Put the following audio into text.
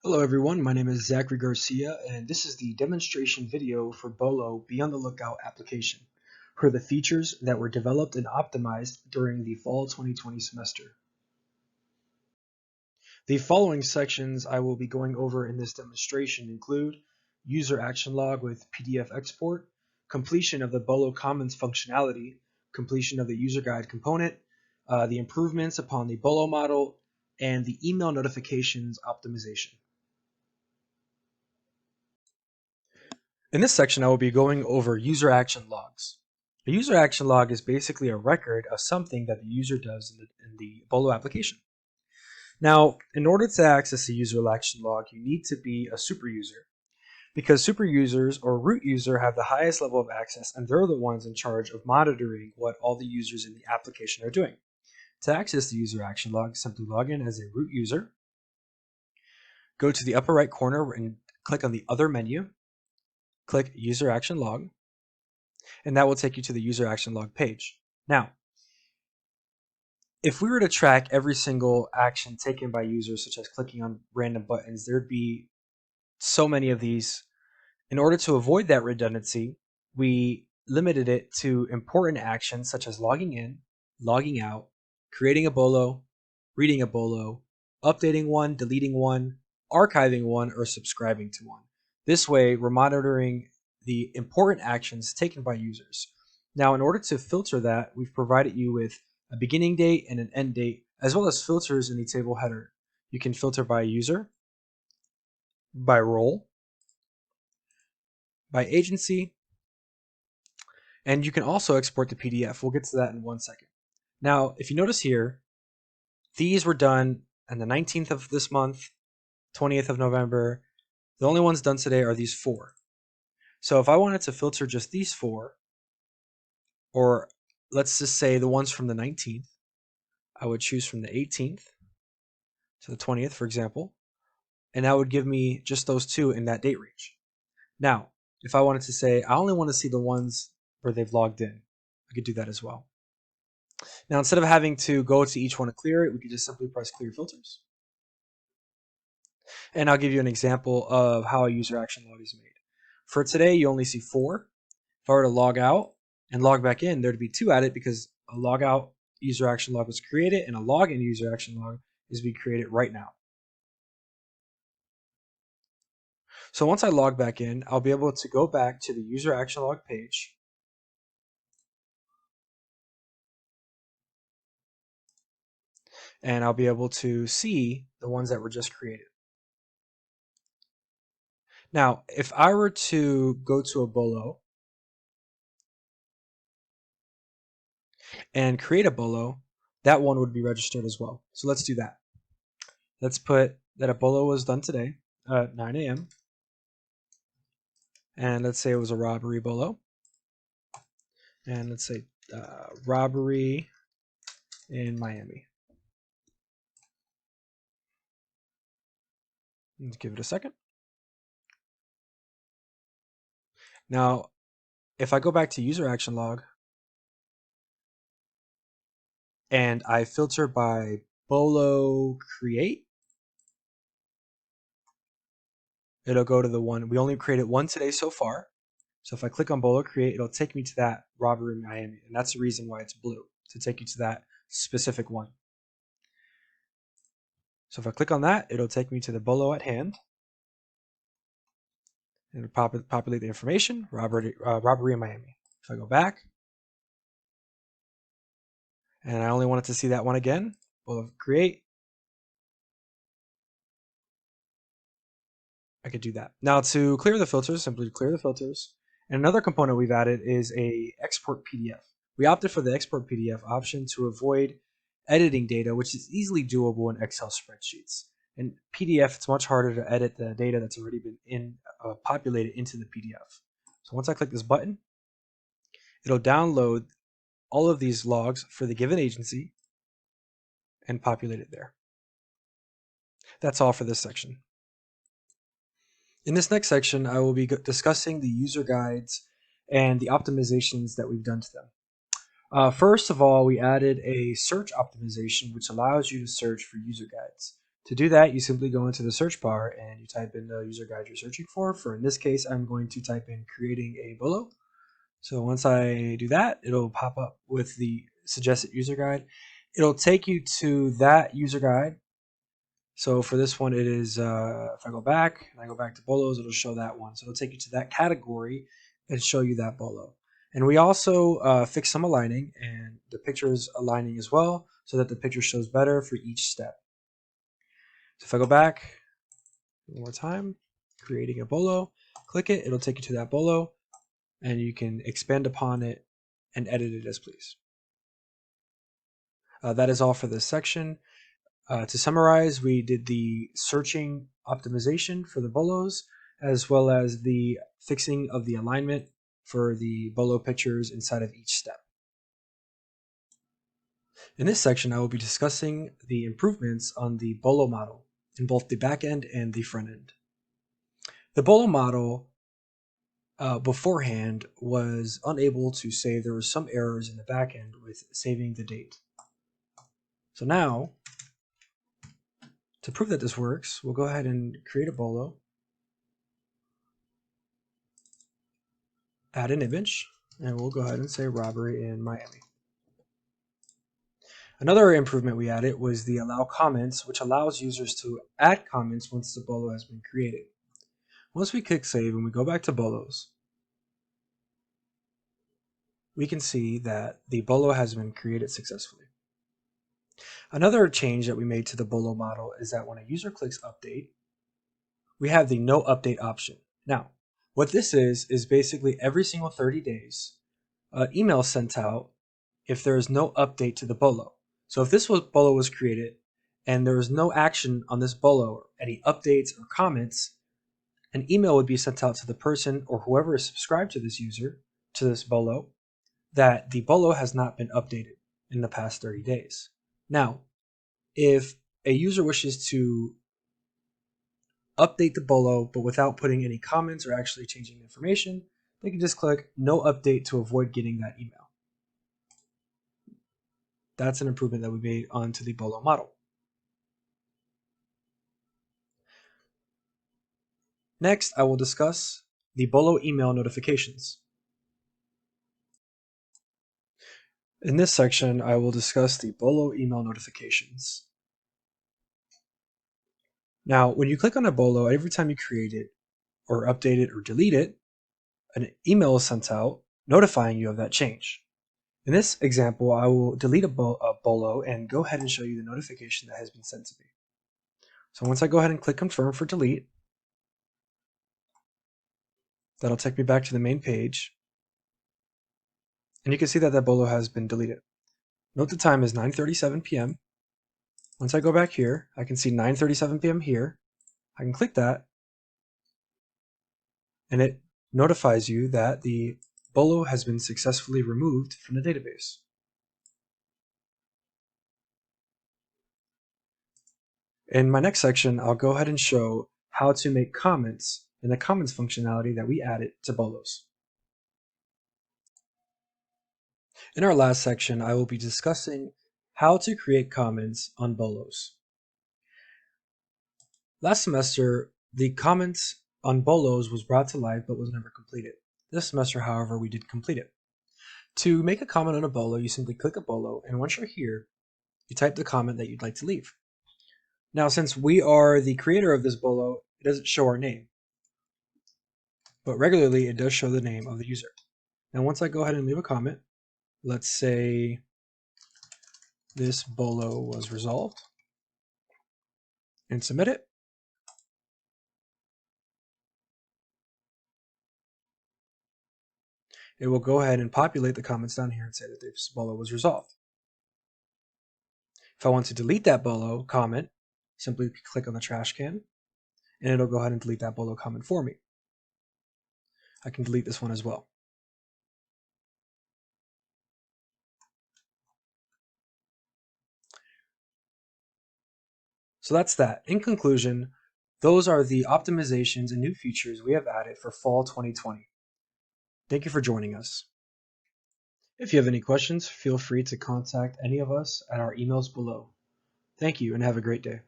Hello everyone, my name is Zachary Garcia and this is the demonstration video for BOLO Be on the Lookout application for the features that were developed and optimized during the fall 2020 semester. The following sections I will be going over in this demonstration include user action log with PDF export, completion of the BOLO Commons functionality, completion of the user guide component, the improvements upon the BOLO model, and the email notifications optimization. In this section, I will be going over user action logs. A user action log is basically a record of something that the user does in the BOLO application. Now, in order to access a user action log, you need to be a super user, because super users or root user have the highest level of access, and they're the ones in charge of monitoring what all the users in the application are doing. To access the user action log, simply log in as a root user, go to the upper right corner and click on the Other menu, click User Action Log, and that will take you to the user action log page. Now, if we were to track every single action taken by users, such as clicking on random buttons, there'd be so many of these. In order to avoid that redundancy, we limited it to important actions such as logging in, logging out, creating a BOLO, reading a BOLO, updating one, deleting one, archiving one, or subscribing to one. This way, we're monitoring the important actions taken by users. Now, in order to filter that, we've provided you with a beginning date and an end date, as well as filters in the table header. You can filter by user, by role, by agency, and you can also export the PDF. We'll get to that in 1 second. Now, if you notice here, these were done on the 19th of this month, 20th of November. The only ones done today are these 4. So if I wanted to filter just these 4, or let's just say the ones from the 19th, I would choose from the 18th to the 20th, for example, and that would give me just those 2 in that date range. Now, if I wanted to say I only want to see the ones where they've logged in, I could do that as well. Now, instead of having to go to each one to clear it, we could just simply press Clear Filters. And I'll give you an example of how a user action log is made. For today, you only see 4. If I were to log out and log back in, there'd be 2 added because a log out user action log was created and a login user action log is being created right now. So once I log back in, I'll be able to go back to the user action log page. And I'll be able to see the ones that were just created. Now, if I were to go to a BOLO and create a BOLO, that one would be registered as well. So let's do that. Let's put that a BOLO was done today at 9 a.m. And let's say it was a robbery BOLO. And let's say robbery in Miami. Let's give it a second. Now, if I go back to user action log and I filter by BOLO create, it'll go to the one. We only created one today so far. So if I click on BOLO create, it'll take me to that robbery in Miami. And that's the reason why it's blue, to take you to that specific one. So if I click on that, it'll take me to the BOLO at hand. And it'll populate the information, robbery in Miami. If I go back, and I only wanted to see that one again, BOLO create, I could do that. Now to clear the filters, simply clear the filters. And another component we've added is a export PDF. We opted for the export PDF option to avoid editing data, which is easily doable in Excel spreadsheets. In PDF, it's much harder to edit the data that's already been populated into the PDF. So once I click this button, it'll download all of these logs for the given agency and populate it there. That's all for this section. In this next section, I will be discussing the user guides and the optimizations that we've done to them. First of all, we added a search optimization, which allows you to search for user guides. To do that, you simply go into the search bar and you type in the user guide you're searching for. For in this case, I'm going to type in creating a bolo. So once I do that, it'll pop up with the suggested user guide. It'll take you to that user guide. So for this one, it is, if I go back and I go back to bolos, it'll show that one. So it'll take you to that category and show you that bolo. And we also fixed some aligning, and the picture is aligning as well so that the picture shows better for each step. So if I go back one more time, creating a bolo, click it, it'll take you to that bolo, and you can expand upon it and edit it as please. That is all for this section. To summarize, we did the searching optimization for the bolos, as well as the fixing of the alignment for the bolo pictures inside of each step. In this section, I will be discussing the improvements on the bolo model in both the back end and the front end. The bolo model beforehand was unable to save. There were some errors in the back end with saving the date. So now, to prove that this works, we'll go ahead and create a bolo, add an image, and we'll go ahead and say robbery in Miami. Another improvement we added was the allow comments, which allows users to add comments once the bolo has been created. Once we click save and we go back to bolos, we can see that the bolo has been created successfully. Another change that we made to the bolo model is that when a user clicks update, we have the no update option. Now, what this is basically every single 30 days, email sent out if there is no update to the bolo. So if this bolo was created and there was no action on this bolo, any updates or comments, an email would be sent out to the person or whoever is subscribed to this user, to this bolo, that the bolo has not been updated in the past 30 days. Now, if a user wishes to update the bolo but without putting any comments or actually changing information, they can just click no update to avoid getting that email. That's an improvement that we made onto the bolo model. Next, I will discuss the bolo email notifications. In this section, I will discuss the bolo email notifications. Now, when you click on a bolo, every time you create it or update it or delete it, an email is sent out notifying you of that change. In this example, I will delete a bolo and go ahead and show you the notification that has been sent to me. So once I go ahead and click confirm for delete, that'll take me back to the main page. And you can see that that bolo has been deleted. Note the time is 9:37 p.m. Once I go back here, I can see 9:37 p.m. here. I can click that, and it notifies you that the bolo has been successfully removed from the database. In my next section, I'll go ahead and show how to make comments in the comments functionality that we added to bolos. In our last section, I will be discussing how to create comments on bolos. Last semester, the comments on bolos was brought to life but was never completed. This semester, however, we did complete it. To make a comment on a bolo, you simply click a bolo, and once you're here, you type the comment that you'd like to leave. Now, since we are the creator of this bolo, it doesn't show our name, but regularly it does show the name of the user. Now, once I go ahead and leave a comment, let's say this bolo was resolved, and submit it. It will go ahead and populate the comments down here and say that this bolo was resolved. If I want to delete that bolo comment, simply click on the trash can, and it'll go ahead and delete that bolo comment for me. I can delete this one as well. So that's that. In conclusion, those are the optimizations and new features we have added for fall 2020. Thank you for joining us. If you have any questions, feel free to contact any of us at our emails below. Thank you and have a great day.